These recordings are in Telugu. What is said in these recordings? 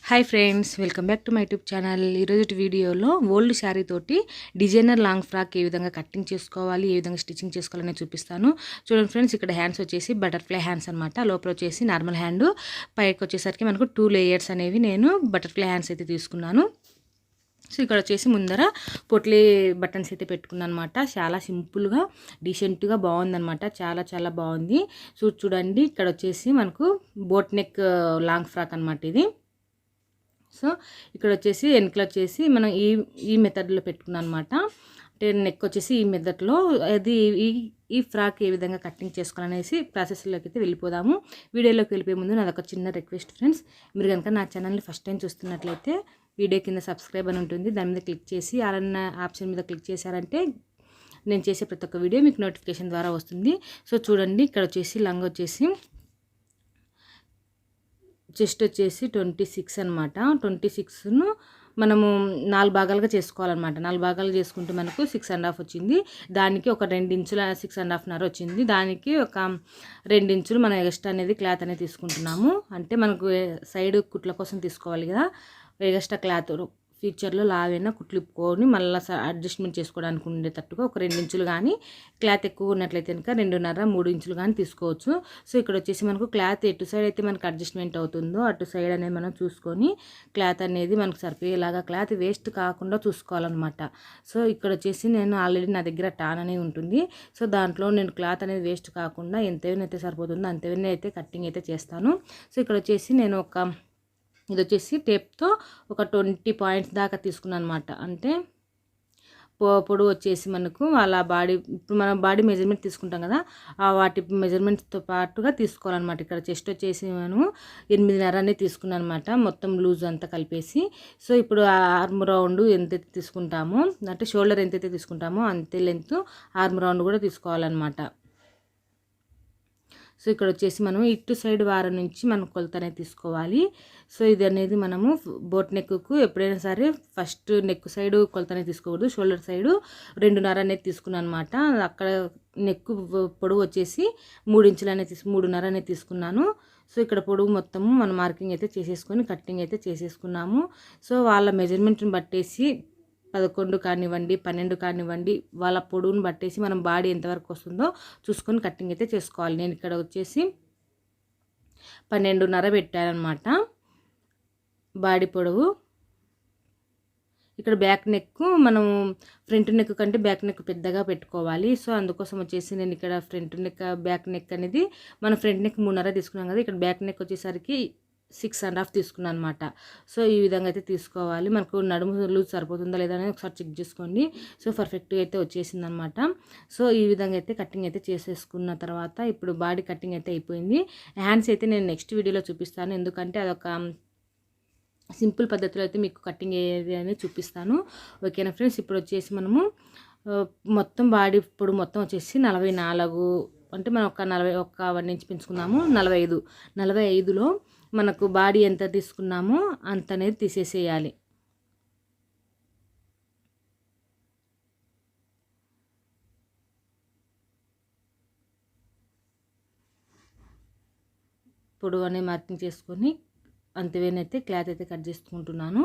Hi friends, welcome back to my YouTube channel. ఈరోజు వీడియోలో ఓల్డ్ శారీ తోటి డిజైనర్ లాంగ్ ఫ్రాక్ ఏ విధంగా కటింగ్ చేసుకోవాలి, ఏ విధంగా స్టిచ్చింగ్ చేసుకోవాలని చూపిస్తాను. చూడండి ఫ్రెండ్స్, ఇక్కడ హ్యాండ్స్ వచ్చేసి బటర్ఫ్లై హ్యాండ్స్ అనమాట. లోపల వచ్చేసి నార్మల్ హ్యాండ్, పైకి వచ్చేసరికి మనకు 2 లేయర్స్ అనేవి నేను బటర్ఫ్లై హ్యాండ్స్ అయితే తీసుకున్నాను. సో ఇక్కడ వచ్చేసి ముందర పొట్లీ బటన్స్ అయితే పెట్టుకున్నాను అనమాట. చాలా సింపుల్గా డీసెంట్గా బాగుందనమాట. చాలా చాలా బాగుంది. సో చూడండి, ఇక్కడ వచ్చేసి మనకు బోట్ నెక్ లాంగ్ ఫ్రాక్ అనమాట ఇది. సో ఇక్కడ వచ్చేసి వెనకలు వచ్చేసి మనం ఈ మెథడ్లో పెట్టుకున్నాను అనమాట. అంటే నెక్ వచ్చేసి ఈ మెథడ్లో అది ఈ ఫ్రాక్ ఏ విధంగా కటింగ్ చేసుకోవాలనేసి ప్రాసెస్లోకి అయితే వెళ్ళిపోదాము. వీడియోలోకి వెళ్ళిపోయే ముందు నాదొక చిన్న రిక్వెస్ట్ ఫ్రెండ్స్, మీరు కనుక నా ఛానల్ని ఫస్ట్ టైం చూస్తున్నట్లయితే వీడియో కింద సబ్స్క్రైబ్ అని ఉంటుంది, దాని మీద క్లిక్ చేసి అన్న ఆప్షన్ మీద క్లిక్ చేశారంటే నేను చేసే ప్రతి ఒక్క వీడియో మీకు నోటిఫికేషన్ ద్వారా వస్తుంది. సో చూడండి, ఇక్కడ వచ్చేసి లంగ్ వచ్చేసి చెస్ట్ వచ్చేసి 26 అనమాట. 26ను మనము 4 భాగాలుగా చేసుకోవాలన్నమాట. 4 భాగాలు చేసుకుంటే మనకు 6.5 వచ్చింది. దానికి ఒక 2 ఇంచుల 6.5 వచ్చింది. దానికి ఒక 2 ఇంచులు మనం ఎగస్ట్రా అనేది క్లాత్ అనేది తీసుకుంటున్నాము. అంటే మనకు సైడ్ కుట్ల కోసం తీసుకోవాలి కదా, ఎగస్ట్రా క్లాత్ ఫ్యూచర్లో లావైనా కుట్లిప్పుకొని మళ్ళీ అడ్జస్ట్మెంట్ చేసుకోవడానికి ఉండేటట్టుగా ఒక 2 ఇంచులు కానీ, క్లాత్ ఎక్కువ ఉన్నట్లయితే కనుక 2.5-3 ఇంచులు కానీ తీసుకోవచ్చు. సో ఇక్కడ వచ్చేసి మనకు క్లాత్ ఎటు సైడ్ అయితే మనకు అడ్జస్ట్మెంట్ అవుతుందో అటు సైడ్ అనేది మనం చూసుకొని క్లాత్ అనేది మనకు సరిపోయేలాగా, క్లాత్ వేస్ట్ కాకుండా చూసుకోవాలన్నమాట. సో ఇక్కడ వచ్చేసి నేను ఆల్రెడీ నా దగ్గర టాన్ అనేది ఉంటుంది. సో దాంట్లో నేను క్లాత్ అనేది వేస్ట్ కాకుండా ఎంతైతే సరిపోతుందో అంతవన్నీ అయితే కటింగ్ అయితే చేస్తాను. సో ఇక్కడ వచ్చేసి నేను ఇది వచ్చేసి టేప్తో ఒక 20 పాయింట్స్ దాకా తీసుకున్నాను అనమాట. అంటే పొడవు వచ్చేసి మనకు వాళ్ళ బాడీ, ఇప్పుడు మనం బాడీ మెజర్మెంట్ తీసుకుంటాం కదా, ఆ వాటి మెజర్మెంట్స్తో పాటుగా తీసుకోవాలన్నమాట. ఇక్కడ చెస్ట్ వచ్చేసి నేను 8.5 అనేది తీసుకున్నాను అనమాట, మొత్తం లూజ్ అంతా కలిపేసి. సో ఇప్పుడు ఆర్మ్ రౌండ్ ఎంతైతే తీసుకుంటామో, అంటే షోల్డర్ ఎంతైతే తీసుకుంటామో అంతే లెంత్ ఆర్మ్ రౌండ్ కూడా తీసుకోవాలన్నమాట. సో ఇక్కడ వచ్చేసి మనం ఇటు సైడ్ వారం నుంచి మనం కొలత అనేది తీసుకోవాలి. సో ఇది అనేది మనము బోట్ నెక్కు ఎప్పుడైనా సరే ఫస్ట్ నెక్ సైడ్ కొలత అనేది తీసుకోకూడదు. షోల్డర్ సైడు 2.5 అనేది తీసుకున్నాను అనమాట. అక్కడ నెక్ పొడవు వచ్చేసి 3 ఇంచులు అనేది 3.5 అనేది తీసుకున్నాను. సో ఇక్కడ పొడవు మొత్తము మనం మార్కింగ్ అయితే చేసేసుకొని కటింగ్ అయితే చేసేసుకున్నాము. సో వాళ్ళ మెజర్మెంట్ని బట్టేసి 11 కానివ్వండి, 12 కానివ్వండి, వాళ్ళ పొడవును బట్టేసి మనం బాడీ ఎంతవరకు వస్తుందో చూసుకొని కటింగ్ అయితే చేసుకోవాలి. నేను ఇక్కడ వచ్చేసి 12.5 పెట్టానమాట బాడీ పొడవు. ఇక్కడ బ్యాక్ నెక్ మనం ఫ్రంట్ నెక్ కంటే బ్యాక్ నెక్ పెద్దగా పెట్టుకోవాలి. సో అందుకోసం వచ్చేసి నేను ఇక్కడ ఫ్రంట్ నెక్ బ్యాక్ నెక్ అనేది మనం ఫ్రంట్ నెక్ 3.5 తీసుకున్నాం కదా, ఇక్కడ బ్యాక్ నెక్ వచ్చేసరికి 6.5 తీసుకున్నాను అనమాట. సో ఈ విధంగా అయితే తీసుకోవాలి. మనకు నడుము లూజ్ సరిపోతుందా లేదా అనేది ఒకసారి చెక్ చేసుకోండి. సో పర్ఫెక్ట్గా అయితే వచ్చేసింది అనమాట. సో ఈ విధంగా అయితే కటింగ్ అయితే చేసేసుకున్న తర్వాత ఇప్పుడు బాడీ కటింగ్ అయితే అయిపోయింది. హ్యాండ్స్ అయితే నేను నెక్స్ట్ వీడియోలో చూపిస్తాను, ఎందుకంటే అదొక సింపుల్ పద్ధతిలో అయితే మీకు కటింగ్ ఏది అనేది చూపిస్తాను. ఓకేనా ఫ్రెండ్స్, ఇప్పుడు వచ్చేసి మనము మొత్తం బాడీ ఇప్పుడు మొత్తం వచ్చేసి 44, అంటే మనం ఒక 1 ఇంచ్ పెంచుకున్నాము. 45లో మనకు బాడీ ఎంత తీసుకున్నామో అంత అనేది తీసేసేయాలి. పొడవు అనేది మార్కింగ్ చేసుకొని అంతవేనైతే క్లాత్ అయితే కట్ చేసుకుంటున్నాను.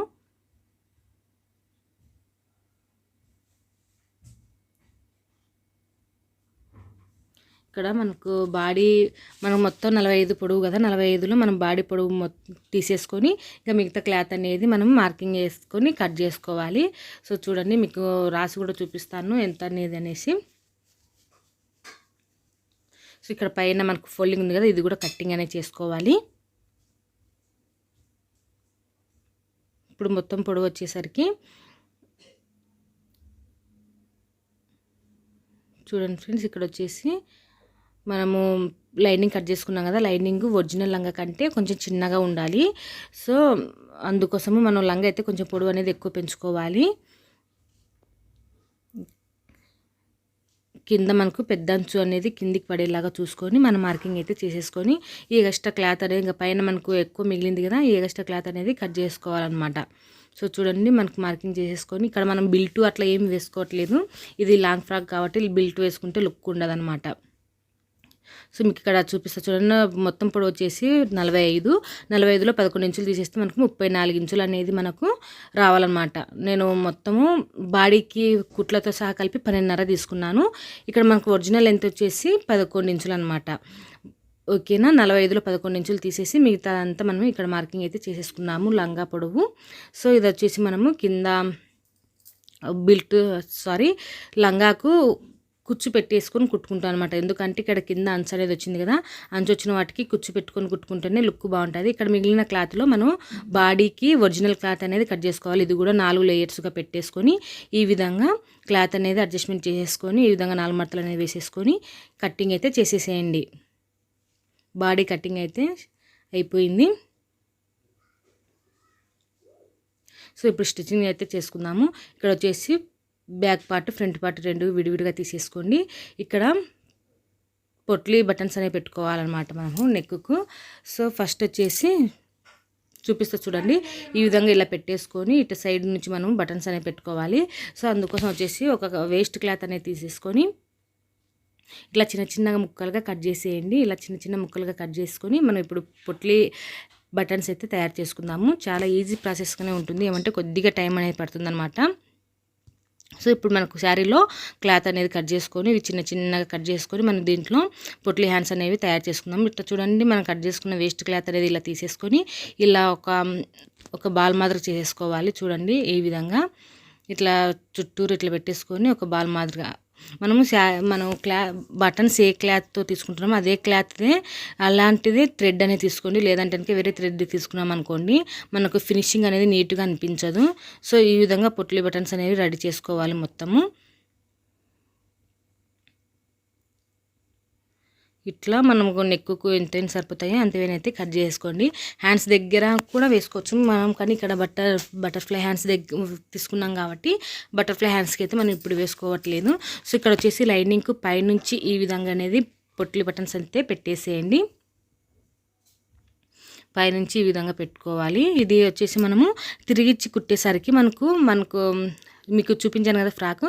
ఇక్కడ మనకు బాడీ మనం మొత్తం 45 పొడవు కదా, 45లో మనం బాడీ పొడవు మొత్తం తీసేసుకొని ఇంకా మిగతా క్లాత్ అనేది మనం మార్కింగ్ చేసుకొని కట్ చేసుకోవాలి. సో చూడండి, మీకు రాసి కూడా చూపిస్తాను ఎంత అనేది అనేసి. సో ఇక్కడ పైన మనకు ఫోల్డింగ్ ఉంది కదా, ఇది కూడా కట్టింగ్ అనేది చేసుకోవాలి. ఇప్పుడు మొత్తం పొడవు వచ్చేసరికి చూడండి ఫ్రెండ్స్, ఇక్కడ వచ్చేసి మనము లైనింగ్ కట్ చేసుకున్నాం కదా, లైనింగ్ ఒరిజినల్ లంగా కంటే కొంచెం చిన్నగా ఉండాలి. సో అందుకోసము మనం లంగా అయితే కొంచెం పొడవు అనేది ఎక్కువ పెంచుకోవాలి. కింద మనకు పెద్ద అంచు అనేది కిందికి పడేలాగా చూసుకొని మనం మార్కింగ్ అయితే చేసేసుకొని ఈ ఎక్స్ట్రా క్లాత్ అనేది ఇంకా పైన మనకు ఎక్కువ మిగిలింది కదా, ఈ ఎక్స్ట్రా క్లాత్ అనేది కట్ చేసుకోవాలన్నమాట. సో చూడండి, మనకు మార్కింగ్ చేసేసుకొని ఇక్కడ మనం బిల్టు అట్లా ఏమి వేసుకోవట్లేదు. ఇది లాంగ్ ఫ్రాక్ కాబట్టి బిల్ట్ వేసుకుంటే లుక్ ఉండదన్నమాట. సో మీకు ఇక్కడ చూపిస్తా చూడండి. మొత్తం పొడవు వచ్చేసి 45, 45లో 11 ఇంచులు తీసేస్తే మనకు 34 ఇంచులు అనేది మనకు రావాలన్నమాట. నేను మొత్తము బాడీకి కుట్లతో సహా కలిపి 12.5 తీసుకున్నాను. ఇక్కడ మనకు ఒరిజినల్ లెంత్ వచ్చేసి 11 ఇంచులు అనమాట. ఓకేనా. 45లో 11 ఇంచులు తీసేసి మిగతా అంతా మనం ఇక్కడ మార్కింగ్ అయితే చేసేసుకున్నాము లంగా పొడవు. సో ఇది వచ్చేసి మనము కింద లంగాకు కుచ్చు పెట్టేసుకొని కుట్టుకుంటాం అనమాట. ఎందుకంటే ఇక్కడ కింద అంచు అనేది వచ్చింది కదా, అంచు వచ్చిన వాటికి కుచ్చు పెట్టుకొని కుట్టుకుంటేనే లుక్ బాగుంటుంది. ఇక్కడ మిగిలిన క్లాత్లో మనం బాడీకి ఒరిజినల్ క్లాత్ అనేది కట్ చేసుకోవాలి. ఇది కూడా 4 లేయర్స్గా పెట్టేసుకొని ఈ విధంగా క్లాత్ అనేది అడ్జస్ట్మెంట్ చేసేసుకొని ఈ విధంగా 4 మడతలు అనేది వేసేసుకొని కట్టింగ్ అయితే చేసేసేయండి. బాడీ కటింగ్ అయితే అయిపోయింది. సో ఇప్పుడు స్టిచ్చింగ్ అయితే చేసుకుందాము. ఇక్కడ వచ్చేసి బ్యాక్ పార్ట్ ఫ్రంట్ పార్ట్ 2 విడివిడిగా తీసేసుకోండి. ఇక్కడ పొట్లీ బటన్స్ అనేవి పెట్టుకోవాలన్నమాట మనము నెక్కు. సో ఫస్ట్ వచ్చేసి చూపిస్తా చూడండి. ఈ విధంగా ఇలా పెట్టేసుకొని ఇటు సైడ్ నుంచి మనం బటన్స్ అనేవి పెట్టుకోవాలి. సో అందుకోసం వచ్చేసి ఒక వేస్ట్ క్లాత్ అనేది తీసేసుకొని ఇట్లా చిన్న చిన్నగా ముక్కలుగా కట్ చేసేయండి. ఇలా చిన్న చిన్న ముక్కలుగా కట్ చేసుకొని మనం ఇప్పుడు పొట్లీ బటన్స్ అయితే తయారు చేసుకుందాము. చాలా ఈజీ ప్రాసెస్గానే ఉంటుంది, ఏమంటే కొద్దిగా టైం అనేది పడుతుంది అనమాట. సో ఇప్పుడు మనకు శారీలో క్లాత్ అనేది కట్ చేసుకొని ఇవి చిన్న చిన్నగా కట్ చేసుకొని మనం దీంట్లో పొట్లీ హ్యాండ్స్ అనేవి తయారు చేసుకుందాం. ఇట్లా చూడండి, మనం కట్ చేసుకున్న వేస్ట్ క్లాత్ అనేది ఇలా తీసేసుకొని ఇలా ఒక బాల్ మాదిరి చేసేసుకోవాలి. చూడండి ఈ విధంగా ఇట్లా చుట్టూరు ఇట్లా పెట్టేసుకొని ఒక బాల్ మాదిరిగా మనము బటన్స్ ఏ క్లాత్తో తీసుకుంటున్నామో అదే క్లాత్దే అలాంటిదే థ్రెడ్ అనేది తీసుకోండి. లేదంటే వేరే థ్రెడ్ తీసుకున్నాం అనుకోండి మనకు ఫినిషింగ్ అనేది నీట్గా అనిపించదు. సో ఈ విధంగా పొట్లీ బటన్స్ అనేవి రెడీ చేసుకోవాలి మొత్తము. ఇట్లా మనకు నెక్కుకు ఎంతైనా సరిపోతాయో అంతవేనైతే కట్ చేసుకోండి. హ్యాండ్స్ దగ్గర కూడా వేసుకోవచ్చు మనం, కానీ ఇక్కడ బటర్ఫ్లై హ్యాండ్స్ తీసుకున్నాం కాబట్టి బటర్ఫ్లై హ్యాండ్స్కి అయితే మనం ఇప్పుడు వేసుకోవట్లేదు. సో ఇక్కడ వచ్చేసి లైనింగ్కు పైనుంచి ఈ విధంగా అనేది పొట్లీ బటన్స్ అయితే పెట్టేసేయండి. పైనుంచి ఈ విధంగా పెట్టుకోవాలి. ఇది వచ్చేసి మనము తిరిగిచ్చి కుట్టేసరికి మనకు మీకు చూపించాను కదా ఫ్రాక్,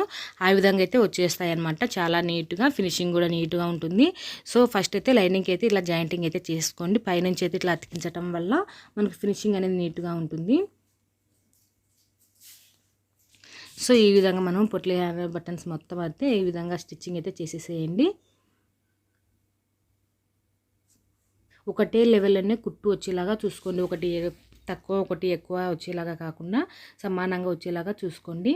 ఆ విధంగా అయితే వచ్చేస్తాయి అన్నమాట. చాలా నీట్గా ఫినిషింగ్ కూడా నీట్గా ఉంటుంది. సో ఫస్ట్ అయితే లైనింగ్కి అయితే ఇలా జాయింటింగ్ అయితే చేసుకోండి. పైనుంచి అయితే ఇట్లా అతికించడం వల్ల మనకు ఫినిషింగ్ అనేది నీట్గా ఉంటుంది. సో ఈ విధంగా మనం పొట్లీ బటన్స్ మొత్తం అయితే ఈ విధంగా స్టిచ్చింగ్ అయితే చేసేసేయండి. ఒకటే లెవెల్లోనే కుట్టు వచ్చేలాగా చూసుకోండి. ఒకటి తక్కువ ఒకటి ఎక్కువ వచ్చేలాగా కాకుండా సమానంగా వచ్చేలాగా చూసుకోండి.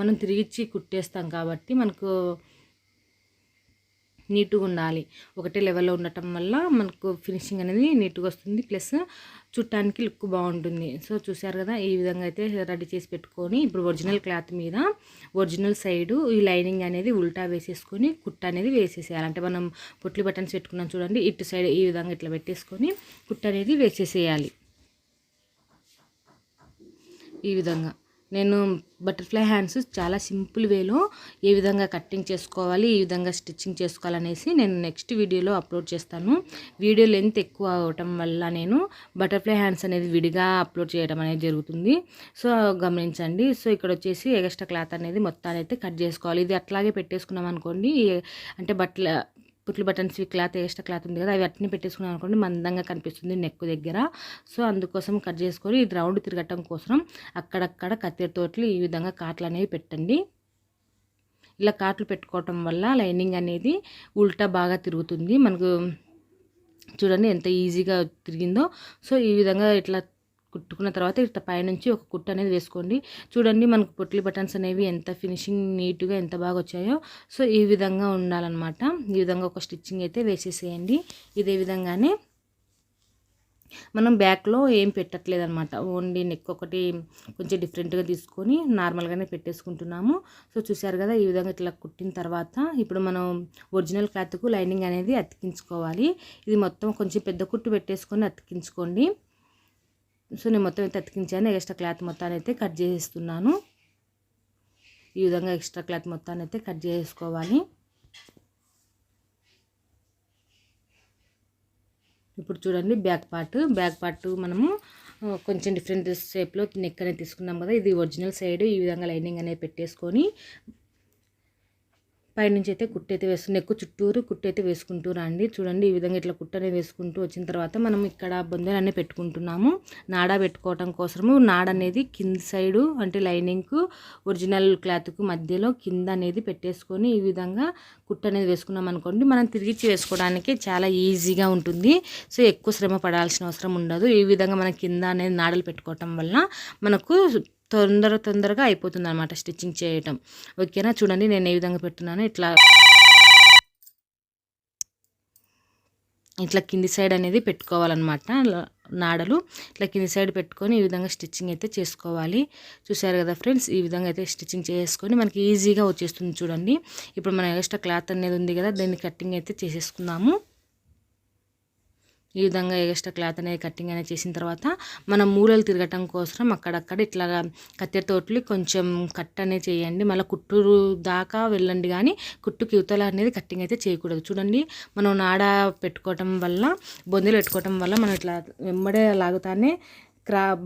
మనం తిరిగిచ్చి కుట్టేస్తాం కాబట్టి మనకు నీట్గా ఉండాలి. ఒకటే లెవెల్లో ఉండటం వల్ల మనకు ఫినిషింగ్ అనేది నీట్గా వస్తుంది, ప్లస్ చుట్టానికి లుక్ బాగుంటుంది. సో చూసారు కదా, ఈ విధంగా అయితే రెడీ చేసి పెట్టుకొని ఇప్పుడు ఒరిజినల్ క్లాత్ మీద ఒరిజినల్ సైడు ఈ లైనింగ్ అనేది ఉల్టా వేసేసుకొని కుట్ట అనేది వేసేసేయాలి. అంటే మనం పొట్లీ బటన్స్ పెట్టుకున్నాం చూడండి, ఇటు సైడ్ ఈ విధంగా ఇట్లా పెట్టేసుకొని కుట్ట అనేది వేసేసేయాలి. ఈ విధంగా నేను బటర్ఫ్లై హ్యాండ్స్ చాలా సింపుల్ వేలో ఏ విధంగా కట్టింగ్ చేసుకోవాలి, ఈ విధంగా స్టిచ్చింగ్ చేసుకోవాలనేసి నేను నెక్స్ట్ వీడియోలో అప్లోడ్ చేస్తాను. వీడియో లెంత్ ఎక్కువ అవటం వల్ల నేను బటర్ఫ్లై హ్యాండ్స్ అనేది విడిగా అప్లోడ్ చేయడం అనేది జరుగుతుంది. సో గమనించండి. సో ఇక్కడ వచ్చేసి ఎక్స్ట్రా క్లాత్ అనేది మొత్తాన్ని అయితే కట్ చేసుకోవాలి. ఇది అట్లాగే పెట్టేసుకున్నాం అనుకోండి, అంటే potli buttons cloth extra cloth ఉంది కదా, అవి అట్ని పెట్టేసుకున్నాం అనుకోండి మందంగా కనిపిస్తుంది నెక్ దగ్గర. సో అందుకోసం కట్ చేసుకొని ఇది రౌండ్ తిరగటం కోసం అక్కడక్కడ కత్తెరతోటి ఈ విధంగా కాట్లు అనేవి పెట్టండి. ఇలా కాట్లు పెట్టుకోవటం వల్ల లైనింగ్ అనేది ఉల్టా బాగా తిరుగుతుంది. మనకు చూడండి ఎంత ఈజీగా తిరిగిందో. సో ఈ విధంగా ఇట్లా కుట్టుకున్న తర్వాత ఇట్లా పైనుంచి ఒక కుట్టు అనేది వేసుకోండి. చూడండి మనకు పొట్లీ బటన్స్ అనేవి ఎంత ఫినిషింగ్ నీట్గా ఎంత బాగా వచ్చాయో. సో ఈ విధంగా ఉండాలన్నమాట. ఈ విధంగా ఒక స్టిచ్చింగ్ అయితే వేసేసేయండి. ఇదే విధంగానే మనం బ్యాక్లో ఏం పెట్టట్లేదు అనమాట, ఓన్లీ నెక్ ఒకటి కొంచెం డిఫరెంట్గా తీసుకొని నార్మల్గానే పెట్టేసుకుంటున్నాము. సో చూసారు కదా, ఈ విధంగా ఇట్లా కుట్టిన తర్వాత ఇప్పుడు మనం ఒరిజినల్ క్లాత్కు లైనింగ్ అనేది అతికించుకోవాలి. ఇది మొత్తం కొంచెం పెద్ద కుట్టు పెట్టేసుకొని అతికించుకోండి. సో నేను మొత్తం అయితే అతికించాను. ఎక్స్ట్రా క్లాత్ మొత్తాన్ని అయితే కట్ చేసేస్తున్నాను. ఈ విధంగా ఎక్స్ట్రా క్లాత్ మొత్తాన్ని అయితే కట్ చేసుకోవాలి. ఇప్పుడు చూడండి బ్యాక్ పార్ట్ మనము కొంచెం డిఫరెంట్ షేప్లో నెక్ అనేది తీసుకున్నాం కదా, ఇది ఒరిజినల్ సైడ్ ఈ విధంగా లైనింగ్ అనేది పెట్టేసుకొని పైనుంచి అయితే కుట్టు అయితే నెక్కు చుట్టూరు కుట్టు అయితే వేసుకుంటూ రండి. చూడండి ఈ విధంగా ఇట్లా కుట్టు అనేది వేసుకుంటూ వచ్చిన తర్వాత మనం ఇక్కడ బొందెలు అనేది పెట్టుకుంటున్నాము. నాడ పెట్టుకోవటం కోసము నాడ అనేది కింద సైడు అంటే లైనింగ్కు ఒరిజినల్ క్లాత్కు మధ్యలో కింద అనేది పెట్టేసుకొని ఈ విధంగా కుట్టు అనేది వేసుకున్నాం అనుకోండి, మనం తిరిగిచ్చి వేసుకోవడానికి చాలా ఈజీగా ఉంటుంది. సో ఎక్కువ శ్రమ పడాల్సిన అవసరం ఉండదు. ఈ విధంగా మనం కింద అనేది నాడలు పెట్టుకోవటం వల్ల మనకు తొందరగా అయిపోతుంది అనమాట స్టిచ్చింగ్ చేయటం. ఓకేనా, చూడండి నేను ఏ విధంగా పెడుతున్నాను. ఇట్లా కింది సైడ్ అనేది పెట్టుకోవాలన్నమాట. నాడలు ఇట్లా కింది సైడ్ పెట్టుకొని ఈ విధంగా స్టిచ్చింగ్ అయితే చేసుకోవాలి. చూసారు కదా ఫ్రెండ్స్, ఈ విధంగా అయితే స్టిచ్చింగ్ చేసుకొని మనకి ఈజీగా వచ్చేస్తుంది. చూడండి ఇప్పుడు మన ఎక్స్ట్రా క్లాత్ అనేది ఉంది కదా, దీన్ని కటింగ్ అయితే చేసేసుకుందాము. ఈ విధంగా ఎక్స్ట్రా క్లాత్ అనేది కటింగ్ అనేది చేసిన తర్వాత మనం మూలలు తిరగటం కోసం అక్కడక్కడ ఇట్లా కత్తెరతోటి కొంచెం కట్ అనేది చేయండి. మళ్ళీ కుట్టూరు దాకా వెళ్ళండి, కానీ కుట్టుకి యువతల అనేది కట్టింగ్ అయితే చేయకూడదు. చూడండి మనం నాడ పెట్టుకోవటం వల్ల, బొందెలు పెట్టుకోవటం వల్ల మనం ఇట్లా వెంబడే లాగుతానే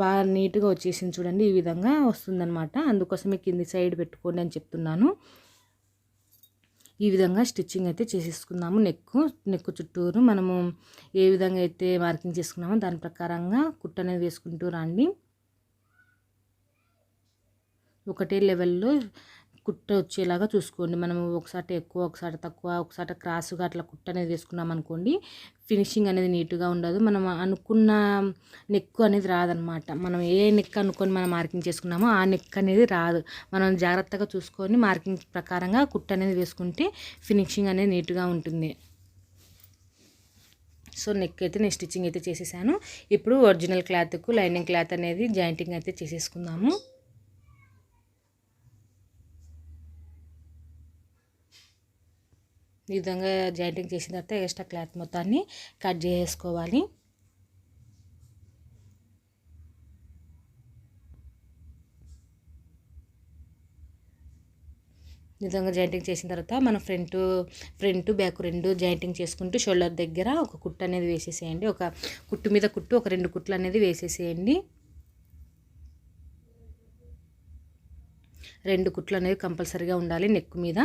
బాగా నీట్గా వచ్చేసింది. చూడండి ఈ విధంగా వస్తుందన్నమాట. అందుకోసమే కింది సైడ్ పెట్టుకోండి అని చెప్తున్నాను. ఈ విధంగా స్టిచ్చింగ్ అయితే చేసేసుకుందాము. నెక్కు చుట్టూరు మనము ఏ విధంగా అయితే మార్కింగ్ చేసుకున్నామో దాని ప్రకారంగా కుట్టు అనేది వేసుకుంటూ రండి. ఒకటే లెవెల్లో కుట్ట వచ్చేలాగా చూసుకోండి. మనము ఒకసారి ఎక్కువ, ఒకసారి తక్కువ, ఒకసారి క్రాస్గా అట్లా కుట్ట అనేది వేసుకున్నాం అనుకోండి, ఫినిషింగ్ అనేది నీట్గా ఉండదు. మనం అనుకున్న నెక్ అనేది రాదనమాట. మనం ఏ నెక్ అనుకొని మనం మార్కింగ్ చేసుకున్నామో ఆ నెక్ అనేది రాదు. మనం జాగ్రత్తగా చూసుకొని మార్కింగ్ ప్రకారంగా కుట్ట అనేది వేసుకుంటే ఫినిషింగ్ అనేది నీట్గా ఉంటుంది. సో నెక్ అయితే నేను స్టిచ్చింగ్ అయితే చేసేసాను. ఇప్పుడు ఒరిజినల్ క్లాత్కు లైనింగ్ క్లాత్ అనేది జాయింటింగ్ అయితే చేసేసుకుందాము. ఈ విధంగా జాయింటింగ్ చేసిన తర్వాత ఎక్స్ట్రా క్లాత్ మొత్తాన్ని కట్ చేసుకోవాలి. ఈ విధంగా జాయింటింగ్ చేసిన తర్వాత మనం ఫ్రంట్ బ్యాక్ రెండు జాయింటింగ్ చేసుకుంటూ షోల్డర్ దగ్గర ఒక కుట్టు అనేది వేసేసేయండి. ఒక కుట్టు మీద కుట్టు, ఒక 2 కుట్లు అనేది వేసేసేయండి. 2 కుట్లు అనేది కంపల్సరీగా ఉండాలి నెక్ మీద.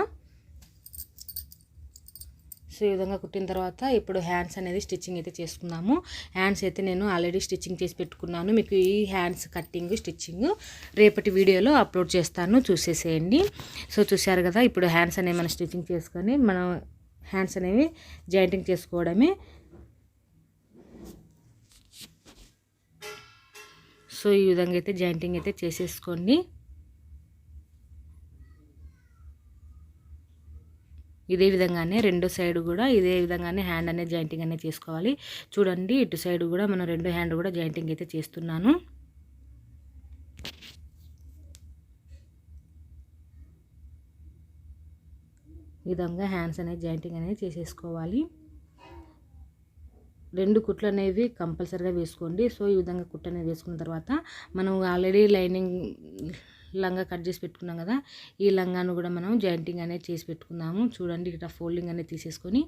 సో ఈ విధంగా కుట్టిన తర్వాత ఇప్పుడు హ్యాండ్స్ అనేది స్టిచ్చింగ్ అయితే చేసుకున్నాము. హ్యాండ్స్ అయితే నేను ఆల్రెడీ స్టిచ్చింగ్ చేసి పెట్టుకున్నాను. మీకు ఈ హ్యాండ్స్ కట్టింగ్ స్టిచ్చింగ్ రేపటి వీడియోలో అప్లోడ్ చేస్తాను, చూసేసేయండి. సో చూశారు కదా, ఇప్పుడు హ్యాండ్స్ అనేవి మనం స్టిచ్చింగ్ చేసుకొని మనం హ్యాండ్స్ అనేవి జాయింటింగ్ చేసుకోవడమే. సో ఈ విధంగా అయితే జాయింటింగ్ అయితే చేసేసుకోండి. ఇదే విధంగానే రెండో సైడ్ కూడా ఇదే విధంగానే హ్యాండ్ అనేది జాయింటింగ్ అనేది చేసుకోవాలి. చూడండి ఇటు సైడ్ కూడా మనం 2 హ్యాండ్ కూడా జాయింటింగ్ అయితే చేస్తున్నాను. ఈ విధంగా హ్యాండ్స్ అనేది జాయింటింగ్ అనేది చేసేసుకోవాలి. 2 కుట్లు అనేవి కంపల్సరీగా వేసుకోండి. సో ఈ విధంగా కుట్టు అనేది వేసుకున్న తర్వాత మనం ఆల్రెడీ లైనింగ్ లంగా కట్ చేసి పెట్టుకున్నాం కదా, ఈ లంగాను కూడా మనం జాయింటింగ్ అనేది చేసి పెట్టుకుందాము. చూడండి ఇట్లా ఫోల్డింగ్ అనేది తీసేసుకొని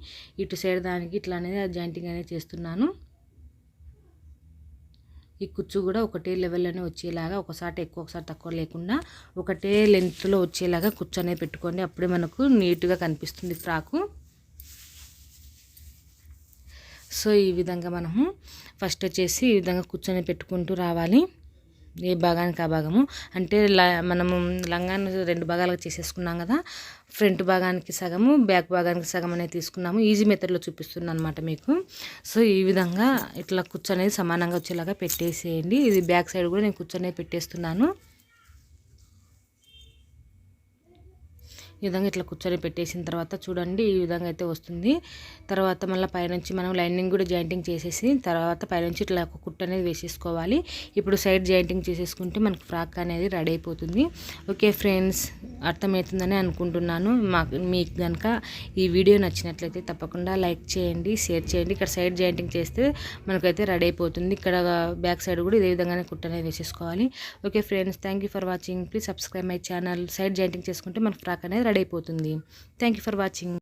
ఇటు సైడ్ దానికి ఇట్లా అనేది జాయింటింగ్ అనేది చేస్తున్నాను. ఈ కుచ్చు కూడా ఒకటే లెవెల్లోనే వచ్చేలాగా, ఒకసారి ఎక్కువ ఒకసారి తక్కువ లేకుండా ఒకటే లెంత్లో వచ్చేలాగా కుచ్చు అనేది పెట్టుకోండి. అప్పుడే మనకు నీట్గా కనిపిస్తుంది ఫ్రాకు. సో ఈ విధంగా మనము ఫస్ట్ వచ్చేసి ఈ విధంగా కూర్చొని పెట్టుకుంటూ రావాలి. ఏ భాగానికి ఆ భాగము అంటే మనము లంగాను 2 భాగాలుగా చేసేసుకున్నాం కదా, ఫ్రంట్ భాగానికి సగము, బ్యాక్ భాగానికి సగం అనేది తీసుకున్నాము. ఈజీ మెథడ్లో చూపిస్తున్నాను అనమాట మీకు. సో ఈ విధంగా ఇట్లా కూర్చొనేది సమానంగా వచ్చేలాగా పెట్టేసేయండి. ఇది బ్యాక్ సైడ్ కూడా నేను కూర్చొని పెట్టేస్తున్నాను. ఈ విధంగా ఇట్లా కూర్చొని పెట్టేసిన తర్వాత చూడండి ఈ విధంగా అయితే వస్తుంది. తర్వాత మళ్ళీ పైనుంచి మనం లైనింగ్ కూడా జాయింటింగ్ చేసేసి తర్వాత పైనుంచి ఇట్లా ఒక కుట్టు అనేది వేసేసుకోవాలి. ఇప్పుడు సైడ్ జాయింటింగ్ చేసేసుకుంటే మనకు ఫ్రాక్ అనేది రెడీ అయిపోతుంది. ఓకే ఫ్రెండ్స్, అర్థమవుతుందని అనుకుంటున్నాను. మీకు కనుక ఈ వీడియో నచ్చినట్లయితే తప్పకుండా లైక్ చేయండి, షేర్ చేయండి. ఇక్కడ సైడ్ జాయింటింగ్ చేస్తే మనకైతే రెడీ అయిపోతుంది. ఇక్కడ బ్యాక్ సైడ్ కూడా ఇదే విధంగానే కుట్టు అనేది వేసేసుకోవాలి. Okay friends, thank you for watching. Please subscribe my channel. Side jointing చేసుకుంటే మనకు ఫ్రాక్ అనేది రెడీ అయిపోతుంది. Thank you for watching.